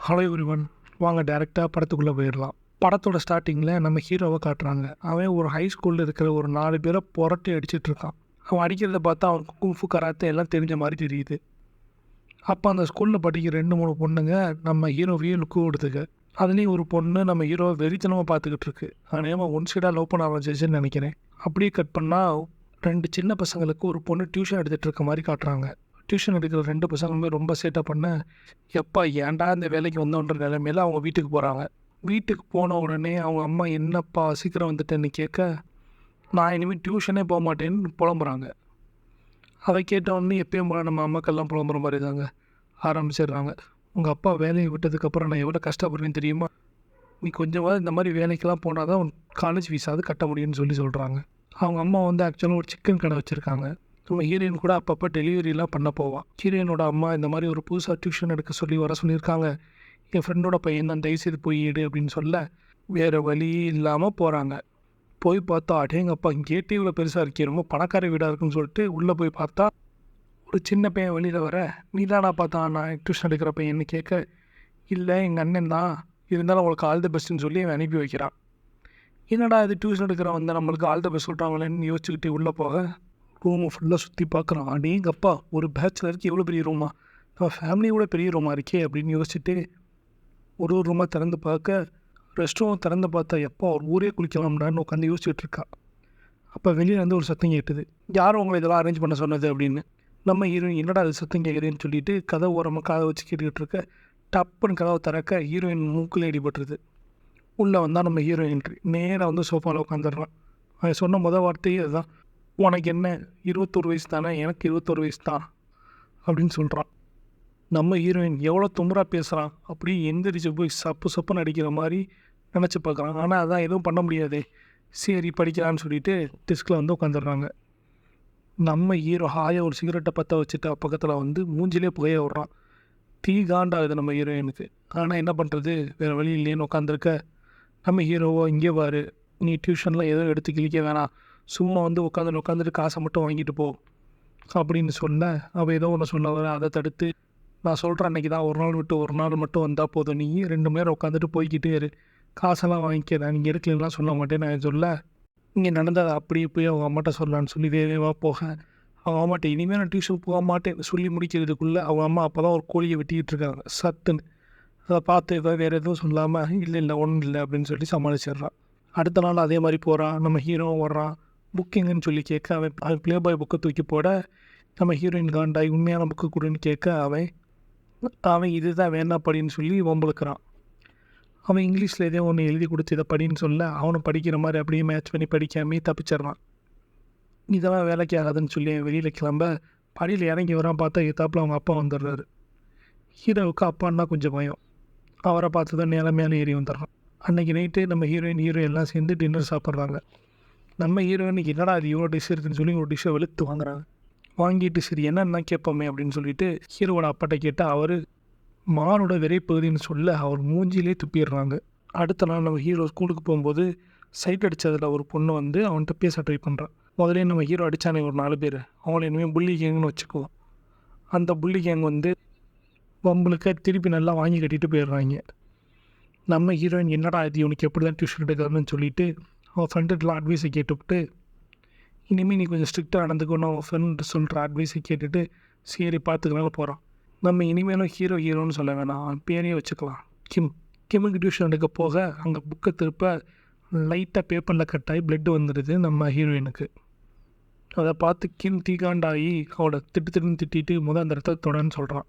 Hello everyone, வாங்க டேரெக்டாக படத்துக்குள்ளே போயிடலாம். படத்தோட ஸ்டார்டிங்கில் நம்ம ஹீரோவை காட்டுறாங்க. அவன் ஒரு ஹை ஸ்கூலில் இருக்கிற ஒரு 4 பேரை புரட்டி அடிச்சிட்டு இருக்கான். அவன் அடிக்கிறத பார்த்தா அவனுக்கு குங்ஃபு கராத்தே எல்லாம் தெரிஞ்ச மாதிரி தெரியுது. அப்போ அந்த ஸ்கூலில் படிக்கிற 2-3 பொண்ணுங்க நம்ம ஹீரோவையே லுக்கு கொடுத்துக்க. அதுலேயும் ஒரு பொண்ணு நம்ம ஹீரோவை வெறித்தனமாக பார்த்துக்கிட்டு இருக்கு. அதே ஒன் சைடாக லவ் பண்ண ஆரம்பிச்சிச்சுன்னு நினைக்கிறேன். அப்படியே கட் பண்ணால் 2 சின்ன பசங்களுக்கு ஒரு பொண்ணு டியூஷன் எடுத்துகிட்டு இருக்க மாதிரி காட்டுறாங்க. டியூஷன் எடுக்கிற 2 பசங்களுமே ரொம்ப சேட்டாக பண்ண, எப்பா ஏன்டா இந்த வேலைக்கு வந்தோன்ற நிலைமையில அவங்க வீட்டுக்கு போகிறாங்க. வீட்டுக்கு போன உடனே அவங்க அம்மா என்னப்பா சீக்கிரம் வந்துட்டேன்னு கேட்க, நான் இனிமேல் டியூஷனே போக மாட்டேன்னு புலம்புறாங்க. அதை கேட்டவுடனே எப்பயும் போல நம்ம அம்மாக்கெல்லாம் புலம்புற மாதிரி தாங்க ஆரம்பிச்சிடுறாங்க. உங்கள் அப்பா வேலையை விட்டதுக்கப்புறம் நான் எவ்வளோ கஷ்டப்படுறேன்னு தெரியுமா? நீ கொஞ்சமாவது இந்த மாதிரி வேலைக்கெல்லாம் போனால் தான் உன் காலேஜ் ஃபீஸாவது கட்ட முடியும்னு சொல்கிறாங்க. அவங்க அம்மா ஆக்சுவலாக ஒரு சிக்கன் கடை வச்சுருக்காங்க. நம்ம ஹீரோயின் கூட அப்பப்போ டெலிவரிலாம் பண்ண போவான். ஹீரோயினோட அம்மா இந்த மாதிரி ஒரு புதுசாக டியூஷன் எடுக்க வர சொல்லியிருக்காங்க. என் ஃப்ரெண்டோட பையன் தான், தயவுசெய்து போய் எடு அப்படின்னு சொல்ல, வேறு வழி இல்லாமல் போகிறாங்க. போய் பார்த்தா அடேங்கப்பா கேட்டே இவ்வளோ பெருசாக இருக்கே, ரொம்ப பணக்கார வீடாக இருக்குன்னு சொல்லிட்டு உள்ளே போய் பார்த்தா ஒரு சின்ன பையன் வெளியில் வர, நீ தானா பார்த்தா நான் டியூஷன் எடுக்கிற பையன்னு கேட்க, இல்லை எங்கள் அண்ணன் தான், இருந்தாலும் அவங்களுக்கு ஆல் த பெஸ்ட்டுன்னு சொல்லி அவன் அனுப்பி வைக்கிறான். என்னடா இது டியூஷன் எடுக்கிறவன் வந்து நம்மளுக்கு ஆல் த பெஸ்ட் சொல்கிறாங்களேன்னு யோசிச்சுக்கிட்டு உள்ளே போக, ரூமை ஃபுல்லாக சுற்றி பார்க்குறான். அடேங்கப்பா ஒரு பேச்சுலருக்கு எவ்வளோ பெரிய ரூமா, நம்ம ஃபேமிலியோட பெரிய ரூமா இருக்கே அப்படின்னு யோசிச்சுட்டு ஒரு ரூமாக திறந்து பார்க்க, ரெஸ்ட் ரூம் திறந்து பார்த்தா எப்போ ஒரு ஊரே குளிக்கலாம்டான்னு உட்காந்து யோசிச்சுட்டு இருக்கா. அப்போ வெளியில் வந்து ஒரு சத்தம் கேட்டுது. யாரும் உங்களை இதெல்லாம் அரேஞ்ச் பண்ண சொன்னது அப்படின்னு. நம்ம ஹீரோயின் என்னடா அது சத்தம் கேட்குதுன்னு சொல்லிட்டு கதை ஓரமாக காதை வச்சு கேட்டுக்கிட்டு இருக்க, டப்புன்னு கதவை திறக்க ஹீரோயின் மூக்கில் அடிபட்டுருது. உள்ளே வந்தால் நம்ம ஹீரோயின் நேராக வந்து சோஃபாவில் உட்காந்துடுறான். அவன் சொன்ன வார்த்தையே அதுதான், உனக்கு என்ன 21 வயசு தானே, எனக்கு 21 வயசு தான் அப்படின்னு சொல்கிறான். நம்ம ஹீரோயின் எவ்வளோ தும்புறாக பேசுகிறான், அப்படி எந்திரிச்சு போய் சப்புன்னு அடிக்கிற மாதிரி நினச்சி பார்க்குறான். ஆனால் அதான் எதுவும் பண்ண முடியாது, சரி படிக்கலான்னு சொல்லிட்டு டெஸ்கில் வந்து உட்காந்துடுறாங்க. நம்ம ஹீரோ ஹாயாக ஒரு சிகரெட்டை பற்ற வச்சுட்டு பக்கத்தில் வந்து மூஞ்சிலே புகைய விட்றான். தீ காண்டாகுது நம்ம ஹீரோயினுக்கு. ஆனால் என்ன பண்ணுறது, வேறு வழி இல்லைன்னு உட்காந்துருக்க, நம்ம ஹீரோவோ இங்கே பாரு, நீ டியூஷனில் எதுவும் எடுத்து கிழிக்க வேணாம், சும்மா வந்து உட்காந்துட்டு காசை மட்டும் வாங்கிட்டு போ அப்படின்னு சொன்ன, அவள் ஏதோ ஒன்று சொல்ல வர, அதை தடுத்து, நான் சொல்கிறேன் அன்றைக்கி தான், ஒரு நாள் விட்டு ஒரு நாள் மட்டும் வந்தால் போதும், நீ 2 மணி நேரம் உட்காந்துட்டு போய்கிட்டே இரு, காசெல்லாம் வாங்கிக்கிறேன், நீங்கள் எடுக்கலாம் சொல்ல மாட்டேன் நான் சொல்ல, இங்கே நடந்ததை அப்படியே போய் அவங்க அம்மாட்ட சொல்லலான்னு சொல்லி வேகமாக போக, அவங்க அம்மாட்ட இனிமேல் நான் டியூஷன் போக மாட்டேன் சொல்லி முடிக்கிறதுக்குள்ளே அவங்க அம்மா அப்போ தான் ஒரு கோழியை வெட்டிக்கிட்டு இருக்காங்க சத்துன்னு. அதை பார்த்து வேறு எதுவும் சொல்லாமல், இல்லை ஒன்றும் இல்லை அப்படின்னு சொல்லி சமாளிச்சிடுறான். அடுத்த நாள் அதே மாதிரி போகிறான். நம்ம ஹீரோவும் வர்றான். புக்கிங்குன்னு சொல்லி கேட்க, அவன் ப்ளே பாய் புக்கை தூக்கி போட, நம்ம ஹீரோயின் காண்டாய் உண்மையான புக்கு கொடுன்னு கேட்க, அவன் இதுதான் வேணா படின்னு சொல்லி வம்பளுக்கிறான். அவன் இங்கிலீஷில் எதோ ஒன்று எழுதி கொடுத்து இதை படின்னு சொல்ல, அவனும் படிக்கிற மாதிரி அப்படியே மேட்ச் பண்ணி படிக்காமே தப்பிச்சிட்றான். இதெல்லாம் வேலைக்கு ஆகாதுன்னு சொல்லி வெளியில் கிளம்ப படியில் இறங்கி வரான். பார்த்தா எத்தாப்பில் அவங்க அப்பா வந்துடுறாரு. ஹீரோவுக்கு அப்பான்னா கொஞ்சம் பயம். அவரை பார்த்து தான் மேலே ஏறி வந்துடுறான். அன்றைக்கி நைட்டு நம்ம ஹீரோ எல்லாம் சேர்ந்து டின்னர் சாப்பிட்றாங்க. நம்ம ஹீரோயினுக்கு என்னடா அது இவ்வளோ டிஷ் இருக்குதுன்னு சொல்லி ஒரு டிஷ்ஷை வெளுத்து வாங்குறாங்க. வாங்கிட்டு சரி என்னென்னா கேட்போமே அப்படின்னு சொல்லிட்டு ஹீரோவோட அப்பாட்ட கேட்டால் அவர் மானோட விரைப்பகுதின்னு சொல்ல அவர் மூஞ்சிலே துப்பிடுறாங்க. அடுத்த நாள் நம்ம ஹீரோ ஸ்கூலுக்கு போகும்போது சைட் அடித்ததில் ஒரு பொண்ணு வந்து அவன்கிட்ட பேச ட்ரை பண்ணுறான். முதல்ல நம்ம ஹீரோ அடித்தானே ஒரு 4 பேர், அவங்கள இனிமேல் புள்ளி கேங்குன்னு வச்சுக்குவோம். அந்த புள்ளி கேங் வந்து வம்பளுக்கு திருப்பி நல்லா வாங்கி கட்டிட்டு போயிடுறாங்க. நம்ம ஹீரோயின் என்னடா இது இவனுக்கு எப்படி தான் டியூஷன் எடுக்கிறதுன்னு சொல்லிட்டு அவன் ஃப்ரெண்டுக்கெலாம் அட்வைஸை கேட்டுவிட்டு, இனிமேல் நீ கொஞ்சம் ஸ்ட்ரிக்டாக நடந்துக்கணும் அவன் ஃப்ரெண்டு சொல்கிற அட்வைஸை கேட்டுட்டு சரி பார்த்துக்கலாம் போகிறான். நம்ம இனிமேலும் ஹீரோன்னு சொல்ல வேணாம், அவன் பேரையே வச்சுக்கலாம், கிம்முக்கு டியூஷன் எடுக்க போக அங்கே புக்கை திருப்ப லைட்டாக பேப்பரில் கட்டாகி பிளட்டு வந்துடுது நம்ம ஹீரோயினுக்கு. அதை பார்த்து தீகாண்டாகி அவளை திட்டிட்டு அந்த ரத்தத்தோடன்னு சொல்கிறான்.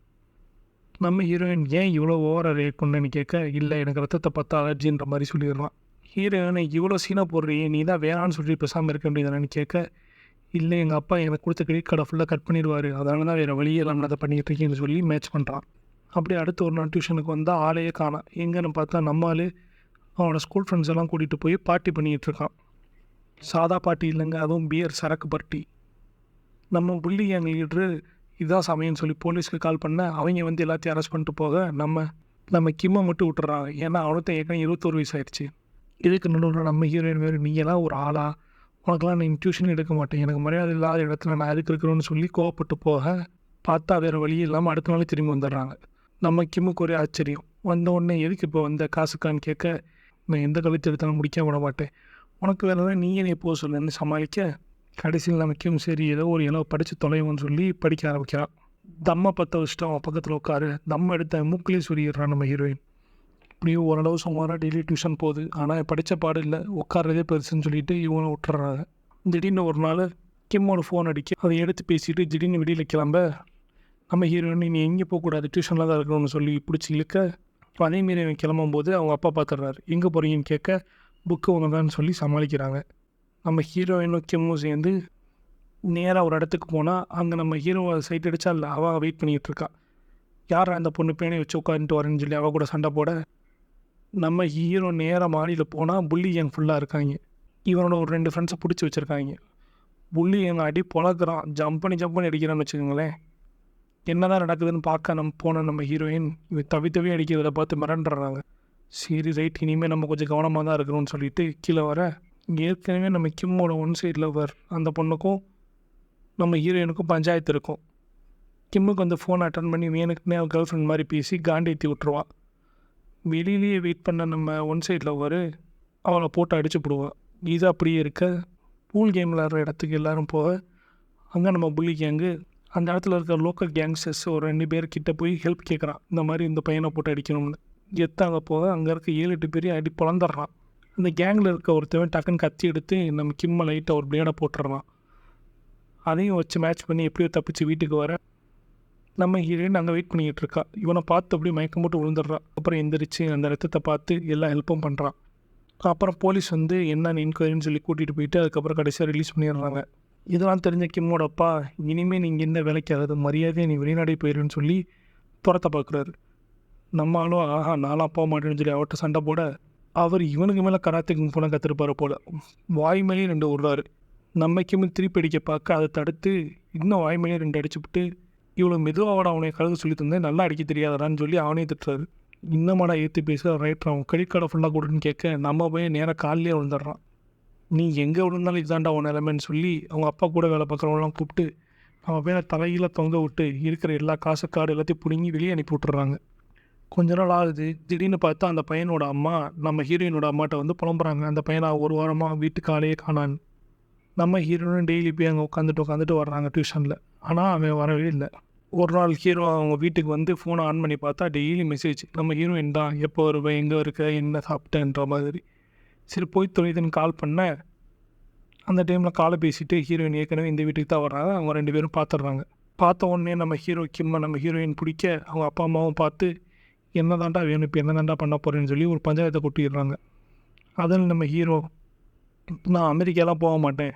நம்ம ஹீரோயின் ஏன் இவ்வளோ ஓவராக ரியாக்ட் பண்ணேன்னு கேட்க, இல்லை எனக்கு ரத்தத்தை பார்த்தா அலர்ஜின்ற மாதிரி சொல்லிடுறான். ஹீரோயினை இவ்வளோ சீனாக போடுறியே, நீ தான் வேணான்னு சொல்லி பேசாமல் இருக்க வேண்டியதானு கேட்க, இல்லை எங்கள் அப்பா எனக்கு கொடுத்த கிரெடிட் கார்டை ஃபுல்லாக கட் பண்ணிடுவார், அதனால தான் வேறு வழியே இல்லாமல் அதை பண்ணிகிட்டு இருக்கேன்னு சொல்லி மேட்ச் பண்ணுறான். அப்படியே அடுத்த ஒரு நாள் டியூஷனுக்கு வந்தால் ஆளையே காணாம். எங்கன்னு பார்த்தா நம்மளால் அவனோட ஸ்கூல் ஃப்ரெண்ட்ஸ் எல்லாம் கூட்டிகிட்டு போய் பார்ட்டி பண்ணிகிட்டு இருக்கான். சாதா பார்ட்டி இல்லைங்க, அதுவும் பியர் சரக்கு பார்ட்டி. நம்ம புள்ளி கேங் லீட்ரு இதுதான் சமயம்னு சொல்லி போலீஸ்க்கு கால் பண்ண, அவங்க வந்து எல்லாத்தையும் அரெஸ்ட் பண்ணிட்டு போக நம்ம கிம்மை மட்டும் விட்டுறாங்க. ஏன்னா அவனுக்கு ஏற்கனவே 21 வயசு ஆயிடுச்சு. இதுக்கு நடுவில் நம்ம ஹீரோயின் வேறு, நீங்களாம் ஒரு ஆளா, உனக்கெல்லாம் நான் டியூஷன் எடுக்க மாட்டேன், எனக்கு மரியாதை இல்லாத இடத்துல நான் எதுக்கு இருக்கிறோன்னு சொல்லி கோவப்பட்டு போக, பார்த்தா வேறு வழி இல்லாமல் அடுத்த நாள் திரும்பி வந்துடுறாங்க. நம்ம கிம்முக்கு ஒரே ஆச்சரியம், வந்த உடனே எதுக்கு இப்போ வந்த காசுக்கான்னு கேட்க, நான் எந்த கழுத்து எடுத்தாலும் முடிக்க விட மாட்டேன், உனக்கு வேறு நீயே நீ போக சொல்லுன்னு சமாளிக்க, கடைசியில் நமக்கும் சரி ஏதோ ஒரு இளவு படித்து தொலைவோன்னு சொல்லி படிக்க ஆரம்பிக்கிறான். தம்மை பற்ற வச்சுட்டு அவன் பக்கத்தில் உட்காரு, தம்மை எடுத்த மூக்கிலே சொல்லிடுறான் நம்ம ஹீரோயின். இப்படியும் ஓரளவு சுமாராக டெய்லி டியூஷன் போகுது, ஆனால் படித்த பாடு இல்லை, உட்காரதே பெருசுன்னு சொல்லிட்டு இவனை விட்டுறாங்க. திடீர்னு ஒரு நாள் கிம்மோட ஃபோன் அடிக்க, அதை எடுத்து பேசிட்டு திடீர்னு வெளியில் கிளம்ப, நம்ம ஹீரோயின் நீ எங்கே போகக்கூடாது, டியூஷனில் தான் இருக்கணும்னு சொல்லி பிடிச்சி இழுக்க, அதேமாரி அவன் கிளம்பும்போது அவங்க அப்பா பார்த்துட்றாரு. எங்கே போகிறீங்கன்னு கேட்க, புக்கு ஒன்றுதான்னு சொல்லி சமாளிக்கிறாங்க. நம்ம ஹீரோயினும் கிம்மும் சேர்ந்து நேராக ஒரு இடத்துக்கு போனால், அங்கே நம்ம ஹீரோவை சைட் அடித்தா இல்லை, அவள் வெயிட் பண்ணிகிட்டு இருக்கா. யார் அந்த பொண்ணு பேனை வச்சு உட்காந்துட்டு வரேன்னு சொல்லி அவள் கூட சண்டை போட, நம்ம ஹீரோ நேராக மாடியில் போனால் புள்ளி கேங் ஃபுல்லாக இருக்காங்க. இவனோட ஒரு 2 ஃப்ரெண்ட்ஸை பிடிச்சி வச்சுருக்காங்க. புள்ளி கேங் அடி பொழக்கிறான், ஜம்ப் பண்ணி அடிக்கிறான்னு வச்சுக்கோங்களேன். என்ன தான் நடக்குதுன்னு பார்க்க நம்ம ஹீரோயின் இவன் தவி அடிக்கிறத பார்த்து மிரண்டுறாங்க. சரி ரைட், இனிமேல் நம்ம கொஞ்சம் கவனமாக தான் இருக்கணும்னு சொல்லிட்டு கீழே வர, ஏற்கனவே நம்ம கிம்மோட ஒன் சைடில் அந்த பொண்ணுக்கும் நம்ம ஹீரோயினுக்கும் பஞ்சாயத்து இருக்கும். கிம்முக்கு வந்து ஃபோன் அட்டன் பண்ணி வேணுக்குன்னே அவள் கேர்ள் ஃப்ரெண்ட் மாதிரி பேசி காண்டேற்றி விட்டுருவான். வெளியிலேயே வெயிட் பண்ண நம்ம ஒன் சைடில் அவளை போட்டு அடிச்சு போடுவாள். இது அப்படியே இருக்க, பூல் கேம் விளாட்ற இடத்துக்கு எல்லோரும் போக, அங்கே நம்ம புள்ளி கேங்கு அந்த இடத்துல இருக்கிற லோக்கல் கேங்ஸ்டர்ஸ் ஒரு 2 பேர்கிட்ட போய் ஹெல்ப் கேட்குறான், இந்த மாதிரி இந்த பையனை போட்டு அடிக்கணும்னு. அங்கே போக அங்கே இருக்க 7-8 பேரையும் அடி பொழந்துடுறான். அந்த கேங்கில் இருக்க ஒருத்தவன் டக்குன்னு கத்தி எடுத்து நம்ம கிம்மை லைட்டாக ஒரு பிளேடை போட்டுடுறான். அதையும் வச்சு மேட்ச் பண்ணி எப்படியோ தப்பிச்சு வீட்டுக்கு வர, நம்ம ஹீரோயின் அங்கே வெயிட் பண்ணிக்கிட்டு இருக்கா. இவனை பார்த்து அப்படியே மயக்கம் போட்டு விழுந்துடுறான். அப்புறம் எந்திரிச்சு அந்த ரத்தத்தை பார்த்து எல்லா ஹெல்ப்பும் பண்ணுறான். அப்புறம் போலீஸ் வந்து என்னன்னு என்கொயரின்னு சொல்லி கூட்டிகிட்டு போயிட்டு அதுக்கப்புறம் கடைசியாக ரிலீஸ் பண்ணிடுறாங்க. இதெல்லாம் தெரிஞ்ச கிம்மோட அப்பா, இனிமேல் நீங்கள் எந்த வேலைக்கு ஆகாது, மரியாதையை நீ வெளிநாடே போயிடுன்னு சொல்லி துரத்த பார்க்குறாரு. நம்மளும் ஆஹா நானும் போக மாட்டேன்னு சொல்லி அவர்கிட்ட சண்டை போட, அவர் இவனுக்கு மேலே கராத்துக்கு போனால் கற்றுருப்பார் போல், வாய் மேலேயும் 2 விடுறாரு. நம்ம கிம்மு திருப்பி அடிக்க பார்க்க அதை தடுத்து இன்னும் வாய் மேலேயும் 2 அடிச்சுவிட்டு, இவ்வளோ மெதுவாக அவனை கழுகு சொல்லி தந்தேன், நல்லா அடிக்க தெரியாதான்னு சொல்லி அவனே திட்டுறாரு. இன்னமாடா ஏற்றி பேச, ரைட் அவன் கிரெடிட் கார்டை ஃபுல்லாக கொடுன்னு கேட்க, நம்ம போய் நேராக காலிலே விழுந்துடுறான். நீ எங்கே விழுந்தாலும் இதுதான்டா உன் நிலைமைன்னு சொல்லி அவங்க அப்பா கூட வேலை பார்க்குறவங்களாம் கூப்பிட்டு அவன் மேலே தலையில் தொங்க விட்டு இருக்கிற எல்லா காசு கார்டு எல்லாத்தையும் பிடுங்கி வெளியே அனுப்பி விட்டுறாங்க. கொஞ்ச நாள் ஆகுது. திடீர்னு பார்த்தா அந்த பையனோட அம்மா நம்ம ஹீரோயினோட அம்மாட்ட வந்து புலம்புறாங்க, அந்த பையனை 1 வாரமாக வீட்டுக்கு ஆளையே காணான்னு. நம்ம ஹீரோயினும் டெய்லி போய் அங்கே உட்காந்துட்டு வர்றாங்க டியூஷனில். ஆனால் அவன் வரவே இல்லை. ஒரு நாள் ஹீரோ அவங்க வீட்டுக்கு வந்து ஃபோனை ஆன் பண்ணி பார்த்தா டெய்லி மெசேஜ், நம்ம ஹீரோயின் தான், எப்போ வருவேன், எங்கே இருக்க, என்ன சாப்பிட்டேன்ற மாதிரி. சரி போய் தொலைதுன்னு கால் பண்ண, அந்த டைமில் காலை பேசிவிட்டு ஹீரோயின் ஏற்கனவே இந்த வீட்டுக்கு தான் வர்றாங்க. அவங்க 2 பேரும் பார்த்துட்றாங்க. பார்த்த உடனே நம்ம கிம்மை நம்ம ஹீரோயின் பிடிக்க, அவங்க அப்பா அம்மாவும் பார்த்து என்ன தாண்டா வேணும், இப்போ என்ன தாண்டா பண்ண போகிறேன்னு சொல்லி ஒரு பஞ்சாயத்தை கொட்டிடுறாங்க. அதில் நம்ம ஹீரோ, நான் அமெரிக்காலாம் போக மாட்டேன்,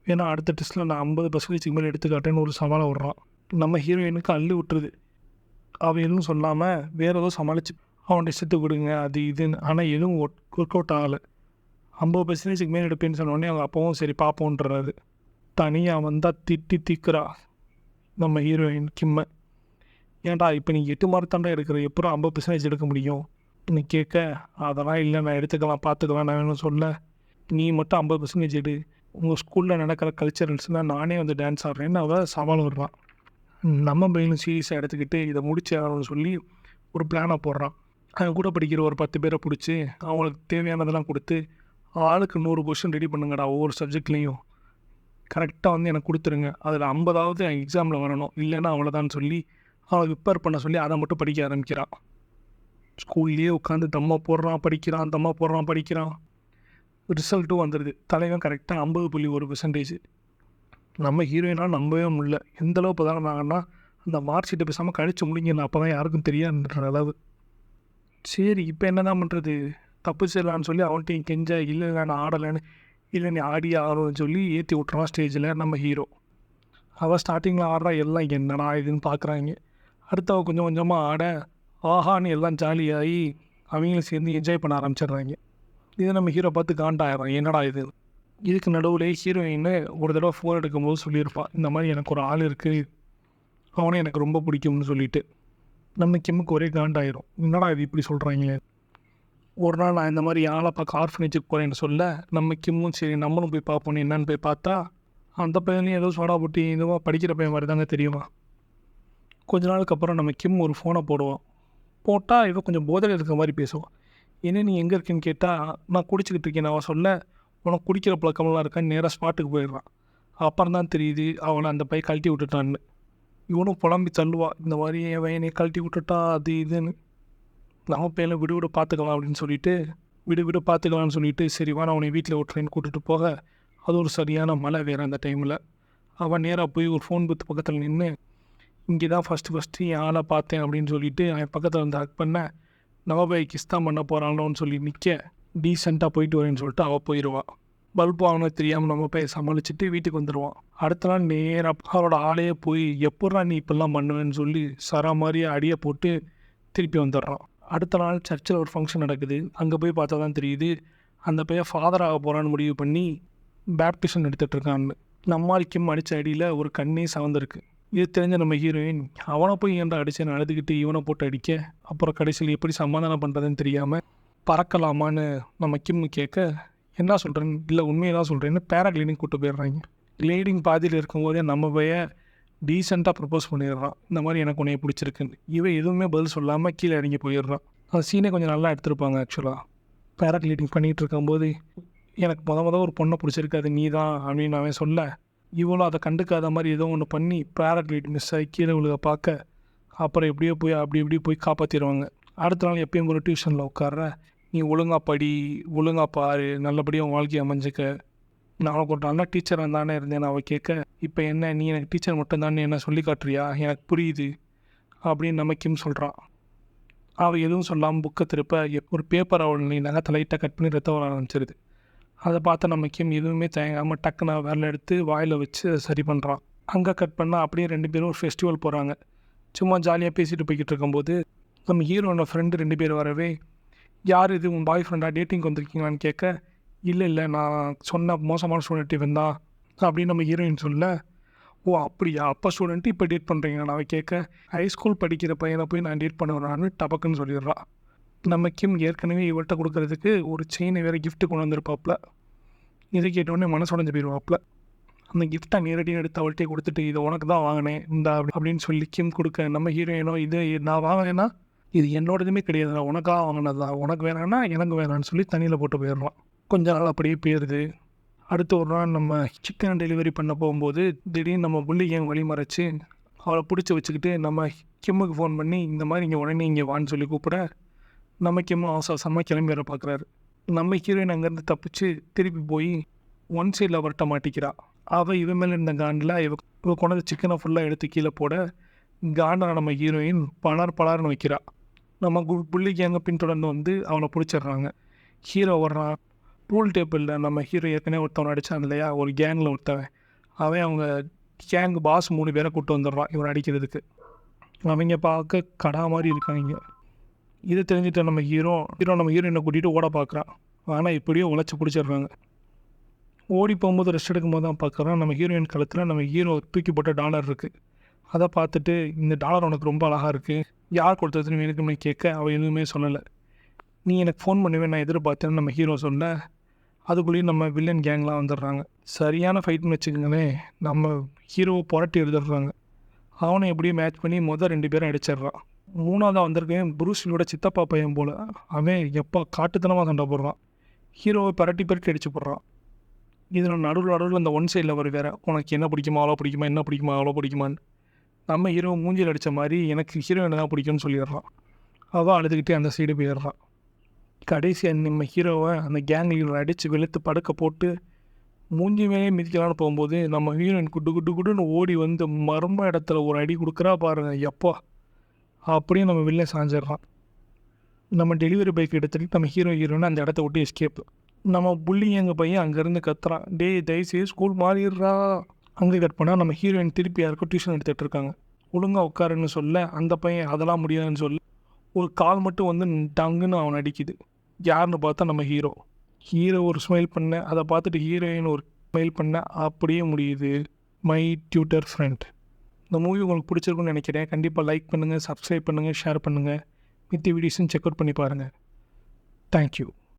ஏன்னா அடுத்த டெஸ்ட்டில் நான் 50% மேலே எடுத்துக்காட்டேன்னு ஒரு சவாலை விட்றான். நம்ம ஹீரோயினுக்கு அள்ளி விட்டுருது. அவள் எதுவும் சொல்லாமல் வேறு ஏதோ சமாளித்து அவன் இஷ்டத்துக்கு கொடுங்க அது இதுன்னு. ஆனால் எதுவும் ஒர்க் அவுட் ஆகலை. 50% மேலே எடுப்பேன்னு சொன்னோடனே அவங்க அப்பாவும் சரி பார்ப்போன்றாரு. தனியாக வந்தால் திட்டி தீக்குறா நம்ம ஹீரோயின் கிம்மை. ஏன்டா இப்போ நீ 8 மார்க் தாண்டா எடுக்கிற, எப்போ 50% எடுக்க முடியும் நீ கேட்க, அதெல்லாம் இல்லை நான் எடுத்துக்கலாம் பார்த்துக்கலாம் நான் வேணும்னு சொல்ல, நீ மட்டும் 50% எடு, உங்கள் ஸ்கூலில் நடக்கிற கல்ச்சரல்ஸ்னால் நானே வந்து டான்ஸ் ஆடுறேன்னு அவள் சவால் விடுறான். நம்ம பையனும் சீரியஸாக எடுத்துக்கிட்டு இதை முடிச்சு ஆகணும்னு சொல்லி ஒரு பிளானை போடுறான். அவன் கூட படிக்கிற ஒரு 10 பேரை பிடிச்சி அவங்களுக்கு தேவையானதெல்லாம் கொடுத்து, ஆளுக்கு 100 கொஷின் ரெடி பண்ணுங்கடா, ஒவ்வொரு சப்ஜெக்ட்லேயும் கரெக்டாக வந்து எனக்கு கொடுத்துருங்க, அதில் 50வது எக்ஸாமில் வரணும், இல்லைன்னா அவ்வளோதான்னு சொல்லி அவனை ப்ரிப்பேர் பண்ண சொல்லி அதை மட்டும் படிக்க ஆரம்பிக்கிறான். ஸ்கூல்லேயே உட்காந்து தம்மா போடுறான் படிக்கிறான். ரிசல்ட்டும் வந்துடுது. தலைவன் கரெக்டாக 50.1%. நம்ம ஹீரோயினால் நம்பவே முடியல. எந்தளவு பதாரணாங்கன்னா அந்த மார்க் ஷீட்டை பேசாமல் கழிச்சு முடிங்கன்னு அப்போ தான் யாருக்கும் தெரியாதுன்ற அளவு. சரி இப்போ என்ன தான் பண்ணுறது, தப்பு செய்யலான்னு சொல்லி அவன்கிட்டையும் கெஞ்ச, இல்லை நான் ஆடலைன்னு, இல்லை நீ ஆடியே ஆடணும்னு சொல்லி ஏற்றி விட்றான் ஸ்டேஜில் நம்ம ஹீரோ. அவள் ஸ்டார்டிங்கில் ஆடுறா, எல்லாம் என்னடா இதுன்னு பார்க்குறாங்க. அடுத்தவ கொஞ்சம் கொஞ்சமாக ஆட ஆஹான்னு எல்லாம் ஜாலியாகி அவங்களும் சேர்ந்து என்ஜாய் பண்ண ஆரம்பிச்சிடுறாங்க. இதை நம்ம ஹீரோ பார்த்து காண்டாயிடுறான், என்னடா இது. இதுக்கு நடுவில் ஹீரோயின் ஒரு தடவை ஃபோன் எடுக்கும்போது சொல்லியிருப்பாள், இந்த மாதிரி எனக்கு ஒரு ஆள் இருக்குது, அவனே எனக்கு ரொம்ப பிடிக்கும்னு சொல்லிட்டு. நம்ம கிம்முக்கு ஒரே காண்டாயிரும், என்னடா இது இப்படி சொல்கிறாங்க. ஒரு நாள் நான் இந்த மாதிரி ஆளை பார்க்க ஆர்ஃபனேஜுக்கு போகிறேன்னு சொல்ல, நம்ம கிம்மும் சரி நம்மளும் போய் பார்ப்போன்னு என்னன்னு போய் பார்த்தா, அந்த பையனையும் ஏதோ சோடா போட்டி இதுவாக படிக்கிற பையன் மாதிரி தாங்க தெரியுமா. கொஞ்ச நாளுக்கு அப்புறம் நம்ம கிம் ஒரு ஃபோனை போடுவோம். போட்டால் இவன் கொஞ்சம் போதையில் இருக்கிற மாதிரி பேசுவான். என்ன நீ எங்கே இருக்கேன்னு கேட்டால், நான் குடிச்சிக்கிட்டு இருக்கேன். அவன் சொல்ல, உனக்கு குடிக்கிற பழக்கமெல்லாம் இருக்கான்னு நேராக ஸ்பாட்டுக்கு போயிடுறான். அப்புறம் தான் தெரியுது அவனை அந்த பையன் கழட்டி விட்டுட்டான்னு. இவனும் புலம்பி தள்ளுவான், இந்த மாதிரி என் பையனை கழட்டி விட்டுட்டா அது இதுன்னு. நம்ம பையனை விடு விடு பார்த்துக்கலாம் அப்படின்னு சொல்லிட்டு விடு பார்த்துக்கலான்னு சொல்லிட்டு சரி வா நான் அவனை வீட்டில் விட்டுறேன்னு கூட்டிகிட்டு போக, அது ஒரு சரியான மழை வேறு அந்த டைமில். அவன் நேராக போய் ஒரு ஃபோன் பூத் பக்கத்தில் நின்று, இங்கே தான் ஃபஸ்ட்டு என் ஆளை பார்த்தேன் அப்படின்னு சொல்லிட்டு அவன் பக்கத்தில் வந்து ஹக் பண்ண, நவபாய் கிஸ் தான் பண்ண போகிறாங்களோன்னு சொல்லி நிற்க, டீசெண்டாக போயிட்டு வரேன்னு சொல்லிட்டு அவள் போயிடுவாள். பல்ப் வாங்கினா தெரியாமல் நம்ம போய் சமாளிச்சுட்டு வீட்டுக்கு வந்துடுவான். அடுத்த நாள் நேராக அவரோட ஆளையே போய் எப்பட்றா நீ இப்படிலாம் பண்ணுவேன்னு சொல்லி சரா மாதிரியே அடியை போட்டு திருப்பி வந்துடுறான். அடுத்த நாள் சர்ச்சில் ஒரு ஃபங்க்ஷன் நடக்குது. அங்கே போய் பார்த்தா தான் தெரியுது அந்த பையன் ஃபாதர் ஆக போகிறான்னு முடிவு பண்ணி பேப்டிஷன் எடுத்துகிட்டு இருக்கான்னு. நம்மால் அடித்த அடியில் ஒரு கண்ணே சவந்திருக்கு. இது தெரிஞ்ச நம்ம ஹீரோயின் அவனை போய் ஏன்டா அடிச்சேன்னு அழுதுகிட்டு இவனை போட்டு அடிக்க, அப்புறம் கடைசியில் எப்படி சமாதானம் பண்ணுறதுன்னு தெரியாமல் பறக்கலாமான்னு நம்ம கிம்மு கேட்க, என்ன சொல்கிறேன்னு இல்லை உண்மையெல்லாம் சொல்கிறேன்னு பேராகிளைடிங் கூப்பிட்டு போயிடுறாங்க. கிளைடிங் பாதியில் இருக்கும்போதே நம்ம பையன் டீசெண்டாக ப்ரப்போஸ் பண்ணிடுறான், இந்த மாதிரி எனக்கு உன்னைய பிடிச்சிருக்குன்னு. இவன் எதுவுமே பதில் சொல்லாமல் கீழே இறங்கி போயிடுறான். அந்த சீனை கொஞ்சம் நல்லா எடுத்திருப்பாங்க. ஆக்சுவலாக பேராகிளைடிங் பண்ணிகிட்டு இருக்கும்போது எனக்கு முத ஒரு பொண்ணை பிடிச்சிருக்காது நீ தான் அப்படின்னு அவன் சொல்ல, இவ்வளோ அதை கண்டுக்காத மாதிரி ஏதோ ஒன்று பண்ணி பேராகிளைட் மிஸ் ஆகி கீழே விழுக பார்க்க, அப்புறம் எப்படியோ போய் அப்படி போய் காப்பாற்றிடுவாங்க. அடுத்த நாள் எப்பயும் ஒரு டியூஷனில் உட்கார்ற, நீ ஒழுங்காக படி, ஒழுங்காக பாரு, நல்லபடியாக உன் வாழ்க்கையை அமைஞ்சிக்க, நான் உனக்கு ஒரு நல்ல டீச்சராக தானே இருந்தேன் அவள் கேட்க, இப்போ என்ன நீ எனக்கு டீச்சர் மட்டும்தானே என்ன சொல்லி காட்டுறியா, எனக்கு புரியுது அப்படின்னு நம்ம கிம் சொல்கிறான். அவள் எதுவும் சொல்லாமல் புக்கை திருப்ப ஒரு பேப்பர் அவள் நீ நகத்தை லைட்டாக கட் பண்ணி ரத்த வர ஆரம்பிச்சிருது. அதை பார்த்து நம்ம கிம் எதுவுமே தயங்காமல் டக்குன்னு வேலை எடுத்து வாயில் வச்சு சரி பண்ணுறான். அங்கே கட் பண்ணால் அப்படியே 2 பேரும் ஒரு ஃபெஸ்டிவல் போகிறாங்க. சும்மா ஜாலியாக பேசிட்டு போய்கிட்டு இருக்கும்போது நம்ம ஹீரோனோட ஃப்ரெண்டு 2 பேர் வரவே, யார் இது உன் பாய் ஃப்ரெண்டாக டேட்டிங் வந்திருக்கீங்களான்னு கேட்க, இல்லை நான் சொன்ன மோசமான ஸ்டூடெண்ட் இவன் தான் அப்படின்னு நம்ம ஹீரோயின் சொல்ல, ஓ அப்படியா அப்போ ஸ்டூடெண்ட்டு இப்போ டேட் பண்ணுறீங்க நான் கேட்க, ஹைஸ்கூல் படிக்கிற பையனை போய் நான் டேட் பண்ண வரான்னு டபக்குன்னு சொல்லிடுறான். நம்ம கிம் ஏற்கனவே இவர்கிட்ட கொடுக்கறதுக்கு ஒரு செயினை வேறு கிஃப்ட்டு கொண்டு வந்திருப்பாப்புல. இதை கேட்டோடனே மனசு உடஞ்சு போயிடுவாப்புல. அந்த கிஃப்ட்டை நேரடியாக எடுத்து அவள்கிட்டே கொடுத்துட்டு இதை உனக்கு தான் வாங்கினேன் இந்த அப்படின்னு சொல்லி கிம் கொடுக்க, நம்ம ஹீரோயினோ இது நான் வாங்கினேன்னா இது என்னோடதுமே கிடையாது, நான் உனக்காக வாங்கினது தான், உனக்கு வேணான்னா எனக்கு வேணான்னு சொல்லி தண்ணியில் போட்டு போயிடுறான். கொஞ்ச நாள் அப்படியே போயிடுது. அடுத்த ஒரு நாள் நம்ம சிக்கன் டெலிவரி பண்ண போகும்போது திடீர்னு நம்ம புள்ளி கேங் வழி மறைச்சி அவளை பிடிச்சி வச்சுக்கிட்டு நம்ம கிம்முக்கு ஃபோன் பண்ணி இந்த மாதிரி இங்கே உடனே இங்கே வான்னு சொல்லி கூப்பிட, நம்ம கிம்மு அவசரமாக கிளம்பி வர பார்க்குறாரு. நம்ம ஹீரோயின் அங்கேருந்து தப்பிச்சு திருப்பி போய் ஒன் சைடில் அவர்கிட்ட மாட்டிக்கிறா. அவள் இவன் மேலே இருந்த காண்டில் இவ கொண்டது சிக்கனை ஃபுல்லாக எடுத்து கீழே போட, காண்டில் நம்ம ஹீரோயின் பலார்னு வைக்கிறா. நம்ம புள்ளி கேங்கை பின்தொடர்ந்து வந்து அவனை பிடிச்சிடுறாங்க. ஹீரோ வர்றான். பூல் டேபிளில் நம்ம ஹீரோ ஏற்கனவே ஒருத்தவனை அடித்தான் இல்லையா, ஒரு கேங்கில் ஒருத்தவன், அவன் அவங்க கேங்கு பாஸ் 3 பேரை கூப்பிட்டு வந்துடுறான் இவனை அடிக்கிறதுக்கு. அவங்க பார்க்க கடா மாதிரி இருக்காங்க. இதை தெரிஞ்சுட்டு நம்ம ஹீரோ நம்ம ஹீரோயினை கூட்டிகிட்டு ஓட பார்க்குறான். ஆனால் இப்படியோ உழைச்சி பிடிச்சிடுறாங்க. ஓடி போகும்போது ரெஸ்ட் எடுக்கும்போது தான் பார்க்குறான் நம்ம ஹீரோயின் கழுத்தில் நம்ம ஹீரோ தூக்கி போட்ட டாலர் இருக்குது. அதை பார்த்துட்டு இந்த டாலர் உனக்கு ரொம்ப அழகாக இருக்குது, யார் கொடுத்ததுன்னு எனக்குமே கேட்க அவள் எதுவுமே சொல்லலை. நீ எனக்கு ஃபோன் பண்ணுவேன் நான் எதிர்பார்த்தேன்னு நம்ம ஹீரோ சொல்ல, அதுக்குள்ளேயும் நம்ம வில்லன் கேங்லாம் வந்துடுறாங்க. சரியான ஃபைட்னு வச்சுக்கோங்களேன். நம்ம ஹீரோவை புரட்டி எழுதுறாங்க. அவனை எப்படியும் மேட்ச் பண்ணி 2 பேரும் அடிச்சிடுறான். 3ஆவதாக வந்திருக்கேன் புரூஸ்லியோட சித்தப்பா பையன் போல். அவன் எப்போ காட்டுத்தனமாக சண்டை போடுறான். ஹீரோவை பரட்டி அடிச்சு போடுறான். இதில் நடுவில் அந்த ஒன் சைடில் வர வேறு, உனக்கு என்ன பிடிக்குமா அவ்வளோ பிடிக்குமா, என்ன பிடிக்குமா அவ்வளோ பிடிக்குமான்னு நம்ம ஹீரோ மூஞ்சியில் அடித்த மாதிரி எனக்கு ஹீரோயினை தான் பிடிக்கும்னு சொல்லிடுறான். அவள் அழுதுகிட்டே அந்த சைடு போயிடுறான். கடைசியாக நம்ம ஹீரோவை அந்த கேங் லீடர் அடித்து வெளுத்து படுக்க போட்டு மூஞ்சி மேலே மிதிக்கலான்னு போகும்போது நம்ம ஹீரோயின் குட்டுன்னு ஓடி வந்து மர்ம இடத்துல ஒரு அடி கொடுக்குறா பாருங்க. எப்போ அப்படியே நம்ம வெளில சாஞ்சிட்றான். நம்ம டெலிவரி பைக் எடுத்துகிட்டு நம்ம ஹீரோயினை அந்த இடத்த விட்டு எஸ்கேப்பு. நம்ம புள்ளி எங்கள் பையன் அங்கேருந்து கத்துறான், தயவுசெய்து ஸ்கூல் மாறிடுறா. அங்கே கட் பண்ணால் நம்ம ஹீரோயின் திருப்பி யாருக்கும் டியூஷன் எடுத்துகிட்டு இருக்காங்க. ஒழுங்காக உட்காருன்னு சொல்ல அந்த பையன் அதெல்லாம் முடியாதுன்னு சொல்ல ஒரு கால் மட்டும் வந்து டங்குன்னு அவன் அடிக்குது. யாருன்னு பார்த்தா நம்ம ஹீரோ ஒரு ஸ்மைல் பண்ண, அதை பார்த்துட்டு ஹீரோயின் ஒரு ஸ்மைல் பண்ண, அப்படியே முடியுது மை டியூட்டர் ஃப்ரெண்ட். இந்த மூவி உங்களுக்கு பிடிச்சிருக்குன்னு நினைக்கிறேன். கண்டிப்பாக லைக் பண்ணுங்கள், சப்ஸ்கிரைப் பண்ணுங்கள், ஷேர் பண்ணுங்கள். மித்த வீடியோஸும் செக் அவுட் பண்ணி பாருங்கள். தேங்க்யூ.